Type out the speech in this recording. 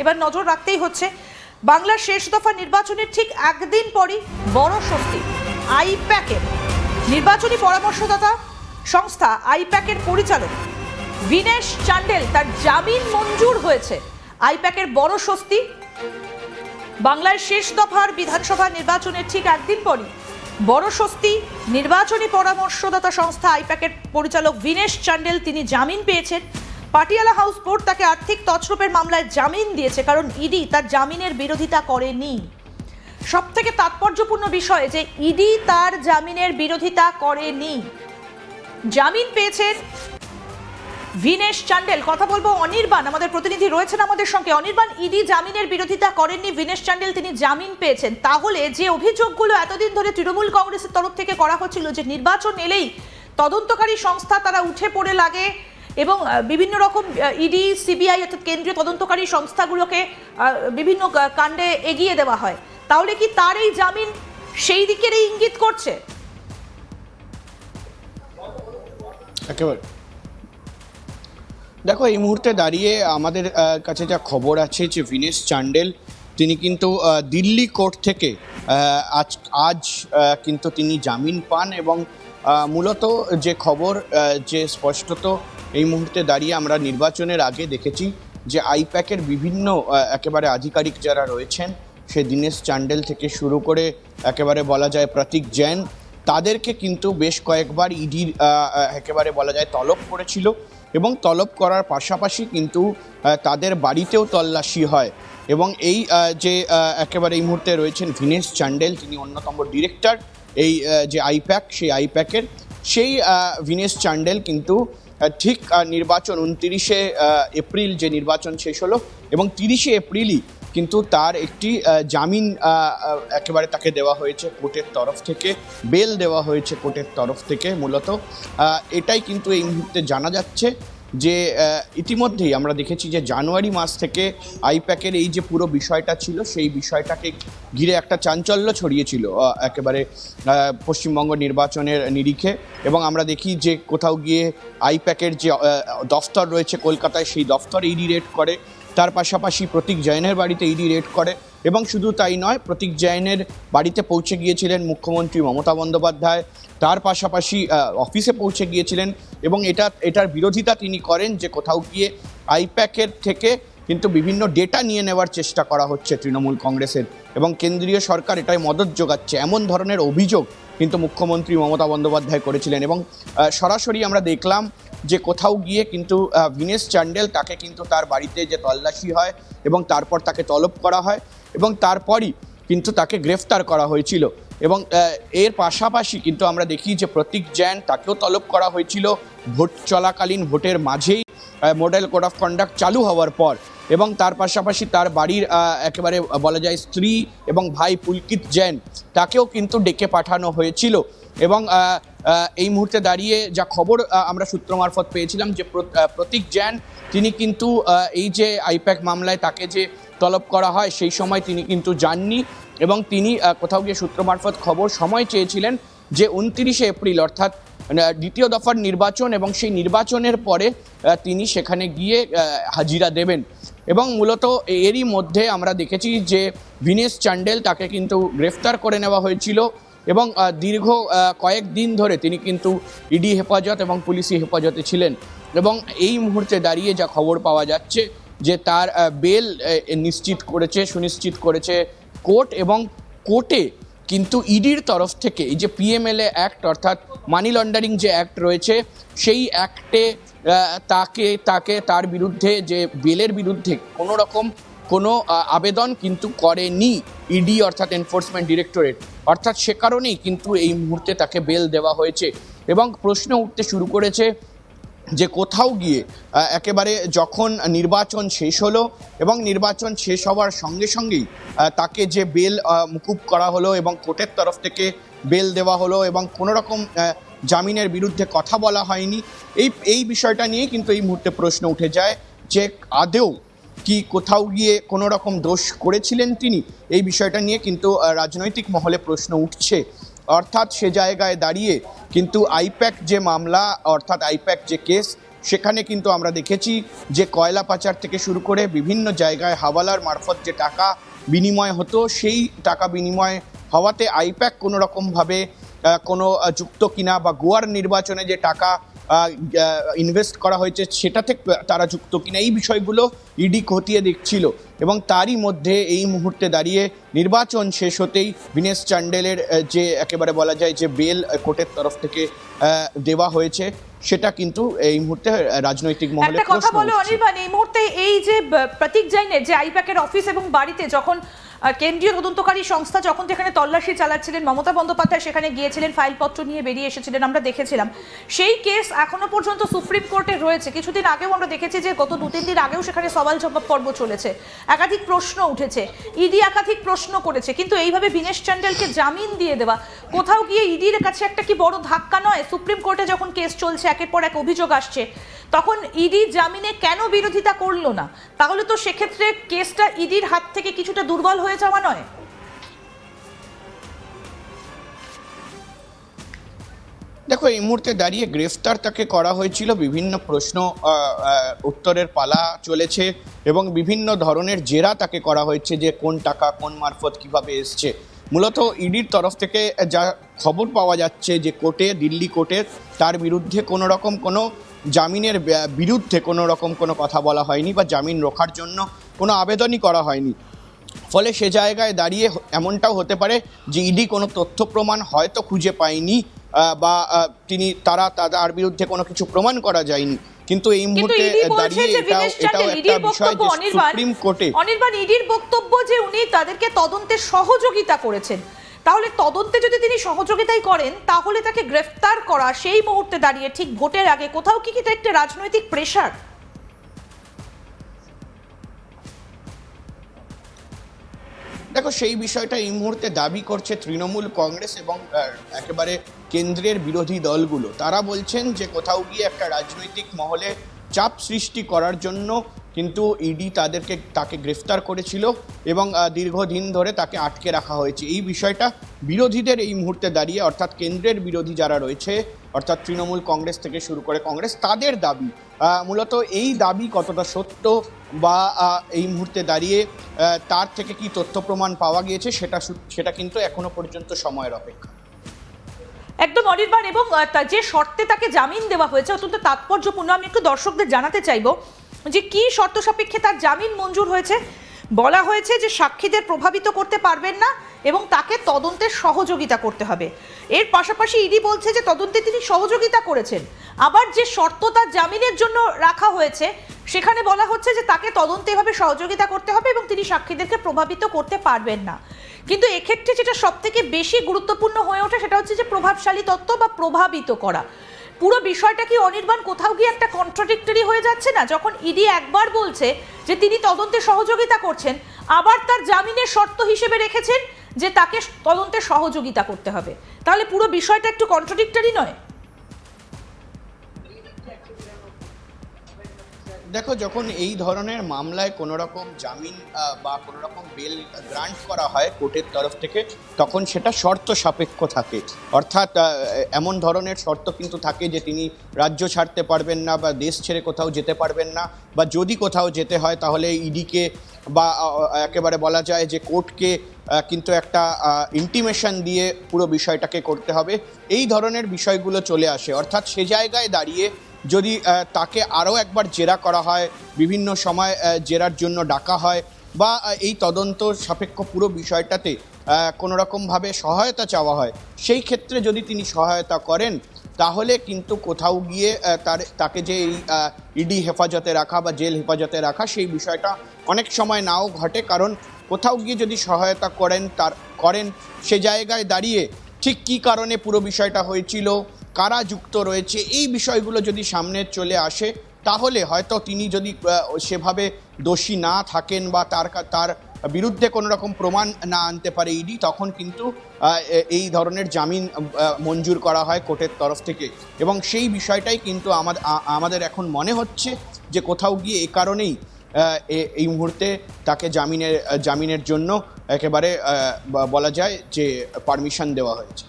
এবার নজর রাখতেই হচ্ছে বাংলার শেষ দফা নির্বাচনের ঠিক একদিন পরই বড় স্বস্তি আইপ্যাকের। নির্বাচনী পরামর্শদাতা সংস্থা আইপ্যাকের পরিচালক বিনেশ চান্ডেল তার জামিন মঞ্জুর হয়েছে। আইপ্যাকের বড় স্বস্তি। বাংলার শেষ দফার বিধানসভা নির্বাচনের ঠিক একদিন পরই বড় স্বস্তি। নির্বাচনী পরামর্শদাতা সংস্থা আইপ্যাকের পরিচালক বিনেশ চান্ডেল তিনি জামিন পেয়েছেন। পাটিয়ালা হাউস কোর্ট তাকে আর্থিক তছরূপের মামলায় জামিন দিয়েছে, কারণ ইডি তার জামিনের বিরোধিতা করেনি। সব থেকে তাৎপর্যপূর্ণ বিষয় যে ইডি তার জামিনের বিরোধিতা করেনি। জামিন পেয়েছেন বিনেশ চান্ডেল। কথা বলবো অনির্বাণ, আমাদের প্রতিনিধি রয়েছেন আমাদের সঙ্গে। অনির্বাণ, ইডি জামিনের বিরোধিতা করেননি, বিনেশ চান্ডেল তিনি জামিন পেয়েছেন। তাহলে যে অভিযোগগুলো এতদিন ধরে তৃণমূল কংগ্রেসের তরফ থেকে করা হচ্ছিল যে নির্বাচন এলেই তদন্তকারী সংস্থা তারা উঠে পড়ে লাগে এবং বিভিন্ন রকম ইডি সিবিআই অর্থাৎ কেন্দ্রীয় তদন্তকারী সংস্থাগুলোকে বিভিন্ন কাণ্ডে এগিয়ে দেওয়া হয়, তাহলে কি তার এই জামিন সেই দিকেরই ইঙ্গিত করছে? একেবারে দেখো, এই মুহূর্তে দাঁড়িয়ে আমাদের কাছে যা খবর আছে যে বিনেশ চান্ডেল তিনি কিন্তু দিল্লি কোর্ট থেকে আজ কিন্তু তিনি জামিন পান এবং মূলত যে খবর যে স্পষ্টত এই মুহূর্তে দাঁড়িয়ে আমরা নির্বাচনের আগে দেখেছি যে আইপ্যাকের বিভিন্ন একেবারে আধিকারিক যারা রয়েছেন, সে দিনেশ চান্ডেল থেকে শুরু করে একেবারে বলা যায় প্রতীক জৈন, তাদেরকে কিন্তু বেশ কয়েকবার ইডির একেবারে বলা যায় তলব করেছিল এবং তলব করার পাশাপাশি কিন্তু তাদের বাড়িতেও তল্লাশি হয়। এবং এই যে একেবারে এই মুহূর্তে রয়েছেন বিনেশ চান্ডেল, তিনি অন্যতম ডিরেক্টর এই যে আইপ্যাক, সেই আইপ্যাকের সেই বিনেশ চান্ডেল কিন্তু ঠিক নির্বাচন 29শে এপ্রিল যে নির্বাচন শেষ হলো এবং 30শে এপ্রিলই কিন্তু তার একটি জামিন একেবারে তাকে দেওয়া হয়েছে কোর্টের তরফ থেকে, বেল দেওয়া হয়েছে কোর্টের তরফ থেকে। মূলত এটাই কিন্তু এই মুহূর্তে জানা যাচ্ছে যে ইতিমধ্যেই আমরা দেখেছি যে জানুয়ারি মাস থেকে আইপ্যাকের এই যে পুরো বিষয়টা ছিল, সেই বিষয়টাকে ঘিরে একটা চাঞ্চল্য ছড়িয়েছিল একেবারে পশ্চিমবঙ্গ নির্বাচনের নিরিখে। এবং আমরা দেখি যে কোথাও গিয়ে আইপ্যাকের যে দফতর রয়েছে কলকাতায়, সেই দফতর ইডি রেড করে, তার পাশাপাশি প্রতীক জৈনের বাড়িতে ইডি রেড করে এবং শুধু তাই নয়, প্রতীক জৈনের বাড়িতে পৌঁছে গিয়েছিলেন মুখ্যমন্ত্রী মমতা বন্দ্যোপাধ্যায়, তার পাশাপাশি অফিসে পৌঁছে গিয়েছিলেন এবং এটার বিরোধিতা তিনি করেন যে কোথাও গিয়ে আইপ্যাকের থেকে কিন্তু বিভিন্ন ডেটা নিয়ে নেওয়ার চেষ্টা করা হচ্ছে তৃণমূল কংগ্রেসের এবং কেন্দ্রীয় সরকার এটাই মদত যোগাচ্ছে, এমন ধরনের অভিযোগ কিন্তু মুখ্যমন্ত্রী মমতা বন্দ্যোপাধ্যায় করেছিলেন। এবং সরাসরি আমরা দেখলাম যে কোথাও গিয়ে কিন্তু বিনেশ চান্ডেল তাকে কিন্তু তার বাড়িতে যে তল্লাশি হয় এবং তারপর তাকে তলব করা হয় এবং তারপরই কিন্তু তাকে গ্রেফতার করা হয়েছিল। এবং এর পাশাপাশি কিন্তু আমরা দেখি যে প্রতীক জৈন, তাকেও তলব করা হয়েছিল ভোট চলাকালীন, ভোটের মাঝেই মডেল কোড অফ কন্ডাক্ট চালু হওয়ার পর। এবং তার পাশাপাশি তার বাড়ির একেবারে বলা যায় স্ত্রী এবং ভাই পুলকিত জৈন, তাকেও কিন্তু ডেকে পাঠানো হয়েছিল। এবং এই মুহূর্তে দাঁড়িয়ে যা খবর আমরা সূত্র মারফত পেয়েছিলাম যে প্রতীক জৈন তিনি কিন্তু এই যে আইপ্যাক মামলায় তাকে যে তলব করা হয় সেই সময় তিনি কিন্তু যাননি এবং তিনি কোথাও গিয়ে সূত্র মারফত খবর সময় চেয়েছিলেন যে 29শে এপ্রিল অর্থাৎ দ্বিতীয় দফার নির্বাচন এবং সেই নির্বাচনের পরে তিনি সেখানে গিয়ে হাজিরা দেবেন। এবং মূলত এরই মধ্যে আমরা দেখেছি যে বিনেশ চান্ডেল তাকে কিন্তু গ্রেফতার করে নেওয়া হয়েছিল এবং দীর্ঘ কয়েকদিন ধরে তিনি কিন্তু ইডি হেফাজত এবং পুলিশি হেফাজতে ছিলেন। এবং এই মুহূর্তে দাঁড়িয়ে যা খবর পাওয়া যাচ্ছে যে তার বেল সুনিশ্চিত করেছে কোর্ট এবং কোর্টে কিন্তু ইডির তরফ থেকে এই যে পিএমএলএ অ্যাক্ট অর্থাৎ মানি লন্ডারিং যে অ্যাক্ট রয়েছে, সেই অ্যাক্টে তার বিরুদ্ধে যে বেলের বিরুদ্ধে কোনো আবেদন কিন্তু করেনি ইডি অর্থাৎ এনফোর্সমেন্ট ডিরেক্টরেট, অর্থাৎ সে কারণেই কিন্তু এই মুহূর্তে তাকে বেল দেওয়া হয়েছে। এবং প্রশ্ন উঠতে শুরু করেছে যে কোথাও গিয়ে একেবারে যখন নির্বাচন শেষ হলো এবং নির্বাচন শেষ হওয়ার সঙ্গে সঙ্গেই তাকে যে বেল মুকুব করা হলো এবং কোর্টের তরফ থেকে বেল দেওয়া হলো এবং কোনো রকম জামিনের বিরুদ্ধে কথা বলা হয়নি, এই বিষয়টা নিয়ে কিন্তু এই মুহূর্তে প্রশ্ন উঠে যায় যে আদৌ কি কোথাও গিয়ে কোনো রকম দোষ করেছিলেন তিনি। এই বিষয়টা নিয়ে কিন্তু রাজনৈতিক মহলে প্রশ্ন উঠছে। অর্থাৎ সে জায়গায় দাঁড়িয়ে কিন্তু আইপ্যাক যে মামলা অর্থাৎ আইপ্যাক যে কেস, সেখানে কিন্তু আমরা দেখেছি যে কয়লা পাচার থেকে শুরু করে বিভিন্ন জায়গায় হাওয়ালার মারফত যে টাকা বিনিময় হতো, সেই টাকা বিনিময় হওয়াতে আইপ্যাক কোনো রকমভাবে কোনো যুক্ত কিনা বা গোয়ার নির্বাচনে যে টাকা ইনভেস্ট করা হয়েছে সেটাতে তারা যুক্ত কিনা, এই বিষয়গুলো ইডি খতিয়ে দেখছিল। এবং তারই মধ্যে এই মুহূর্তে দাঁড়িয়ে নির্বাচন শেষ হতেই বিনেশ চান্ডেলের যে একেবারে বলা যায় যে বেল কোর্টের তরফ থেকে দেওয়া হয়েছে, সেটা কিন্তু এই মুহূর্তে রাজনৈতিক মহলে একটা কথা বলো অনির্বাণ, এই মুহূর্তে এই যে প্রতীক জৈনের যে আইপ্যাকের অফিস এবং বাড়িতে যখন কেন্দ্রীয় তদন্তকারী সংস্থা যখন যেখানে তল্লাশি চালাচ্ছিলেন, মমতা বন্দ্যোপাধ্যায় সেখানে গিয়েছিলেন, ফাইলপত্র নিয়ে বেরিয়ে এসেছিলেন, আমরা দেখেছিলাম। সেই কেস এখনো পর্যন্ত সুপ্রিম কোর্টে রয়েছে। কিছুদিন আগেও আমরা দেখেছি যে গত 2-3 দিন আগেও সেখানে সওয়াল জবাব পর্ব চলেছে, একাধিক প্রশ্ন উঠেছে, ইডি একাধিক প্রশ্ন করেছে। কিন্তু এইভাবে বিনেশ চান্ডেলকে জামিন দিয়ে দেওয়া কোথাও গিয়ে ইডির কাছে একটা কি বড় ধাক্কা নয়? সুপ্রিম কোর্টে যখন কেস চলছে, একের পর এক অভিযোগ আসছে, তখন ইডি জামিনে কেন বিরোধিতা করলো না? তাহলে তো সেক্ষেত্রে কেসটা ইডির হাত থেকে কিছুটা দুর্বল হয়ে যাওয়া নয়? দেখো, এই মুহূর্তে দাঁড়িয়ে গ্রেফতার তাকে করা হয়েছিল, বিভিন্ন প্রশ্ন উত্তরের পালা চলেছে এবং বিভিন্ন ধরনের জেরা তাকে করা হয়েছে যে কোন টাকা কোন মারফত কিভাবে এসছে। মূলত ইডির তরফ থেকে যা খবর পাওয়া যাচ্ছে যে কোর্টে, দিল্লি কোর্টে তার বিরুদ্ধে কোনো রকম কোনো জামিনের বিরুদ্ধে কোনো রকম কোনো কথা বলা হয়নি বা জামিন রোখার জন্য কোনো আবেদনই করা হয়নি। ফলে সে জায়গায় দাঁড়িয়ে এমনটাও হতে পারে যে ইডি কোনো তথ্য প্রমাণ হয়তো খুঁজে পায়নি বা তার বিরুদ্ধে কোনো কিছু প্রমাণ করা যায়নি। কিন্তু এই মুহূর্তে দাঁড়িয়ে এটাও একটা বিষয় যে সুপ্রিম কোর্টে অনির্বাণ, ইডির বক্তব্য যে উনি তাদেরকে তদন্তে সহযোগিতা করেছেন, তাহলে তদন্তে যদি তিনি সহযোগিতাই করেন তাহলে তাকে গ্রেফতার করা সেই মুহূর্তে দাঁড়িয়ে ঠিক ভোটের আগে কোথাও কি এটা একটা রাজনৈতিক প্রেশার? দেখো, সেই বিষয়টা এই মুহূর্তে দাবি করছে তৃণমূল কংগ্রেস এবং একেবারে কেন্দ্রের বিরোধী দলগুলো। তারা বলছেন যে কোথাও গিয়ে একটা রাজনৈতিক মহলে চাপ সৃষ্টি করার জন্য কিন্তু ইডি তাকে গ্রেফতার করেছিল এবং দীর্ঘদিন ধরে তাকে আটকে রাখা হয়েছে। এই বিষয়টা বিরোধীদের এই মুহূর্তে দাঁড়িয়ে, অর্থাৎ কেন্দ্রের বিরোধী যারা রয়েছে, অর্থাৎ তৃণমূল কংগ্রেস থেকে শুরু করে কংগ্রেস, তাদের দাবি। মূলত এই দাবি কতটা সত্য বা এই মুহূর্তে দাঁড়িয়ে তার থেকে কি তথ্য প্রমাণ পাওয়া গিয়েছে সেটা কিন্তু এখনো পর্যন্ত সময়ের অপেক্ষা। একদম অনির্বাণ, এবং যে শর্তে তাকে জামিন দেওয়া হয়েছে অত্যন্ত তাৎপর্যপূর্ণ। আমি একটু দর্শকদের জানাতে চাইবো যে কি শর্ত সাপেক্ষে তার জামিন মঞ্জুর হয়েছে। বলা হয়েছে যে সাক্ষীদের প্রভাবিত করতে পারবেন না এবং তাকে তদন্তের সহযোগিতা করতে হবে। এর পাশাপাশি ইডি বলছে যে তদন্তে তিনি সহযোগিতা করেছেন। আবার যে শর্ত তার জামিনের জন্য রাখা হয়েছে সেখানে বলা হচ্ছে যে তাকে তদন্তে এভাবে সহযোগিতা করতে হবে এবং তিনি সাক্ষীদেরকে প্রভাবিত করতে পারবেন না। কিন্তু এক্ষেত্রে যেটা সব থেকে বেশি গুরুত্বপূর্ণ হয়ে ওঠে সেটা হচ্ছে যে প্রভাবশালী তত্ত্ব বা প্রভাবিত করা। পুরো বিষয়টা কি অনির্বাণ কোথাও গিয়ে একটা কন্ট্রাডিক্টরি হয়ে যাচ্ছে না? যখন ইডি একবার বলছে যে তিনি তদন্তে সহযোগিতা করছেন, আবার তার জামিনের শর্ত হিসেবে রেখেছেন যে তাকে তদন্তে সহযোগিতা করতে হবে, তাহলে পুরো বিষয়টা একটু কন্ট্রাডিক্টরি নয়? দেখো, যখন এই ধরনের মামলায় কোনো রকম জামিন বা কোনো রকম বেল গ্রান্ট করা হয় কোর্টের তরফ থেকে, তখন সেটা শর্ত সাপেক্ষ থাকে। অর্থাৎ এমন ধরনের শর্ত কিন্তু থাকে যে তিনি রাজ্য ছাড়তে পারবেন না বা দেশ ছেড়ে কোথাও যেতে পারবেন না, বা যদি কোথাও যেতে হয় তাহলে ইডিকে বা একেবারে বলা যায় যে কোর্টকে কিন্তু একটা ইন্টিমেশন দিয়ে পুরো বিষয়টাকে করতে হবে। এই ধরনের বিষয়গুলো চলে আসে। অর্থাৎ সে জায়গায় দাঁড়িয়ে যদি তাকে আরও একবার জেরা করা হয়, বিভিন্ন সময় জেরার জন্য ডাকা হয়, বা এই তদন্ত সাপেক্ষ পুরো বিষয়টাতে কোনো রকমভাবে সহায়তা চাওয়া হয়, সেই ক্ষেত্রে যদি তিনি সহায়তা করেন তাহলে কিন্তু কোথাও গিয়ে তাকে যে এই ইডি হেফাজতে রাখা বা জেল হেফাজতে রাখা, সেই বিষয়টা অনেক সময় নাও ঘটে। কারণ কোথাও গিয়ে যদি সহায়তা করেন সে জায়গায় দাঁড়িয়ে ঠিক কী কারণে পুরো বিষয়টা হয়েছিল, কারা যুক্ত রয়েছে, এই বিষয়গুলো যদি সামনে চলে আসে তাহলে হয়তো তিনি যদি সেভাবে দোষী না থাকেন বা তার বিরুদ্ধে কোনো রকম প্রমাণ না আনতে পারে ইডি, তখন কিন্তু এই ধরনের জামিন মঞ্জুর করা হয় কোর্টের তরফ থেকে। এবং সেই বিষয়টাই কিন্তু আমাদের এখন মনে হচ্ছে যে কোথাও গিয়ে এ কারণেই এই মুহূর্তে তাকে জামিনের জন্য একেবারে বলা যায় যে পারমিশন দেওয়া হয়েছে।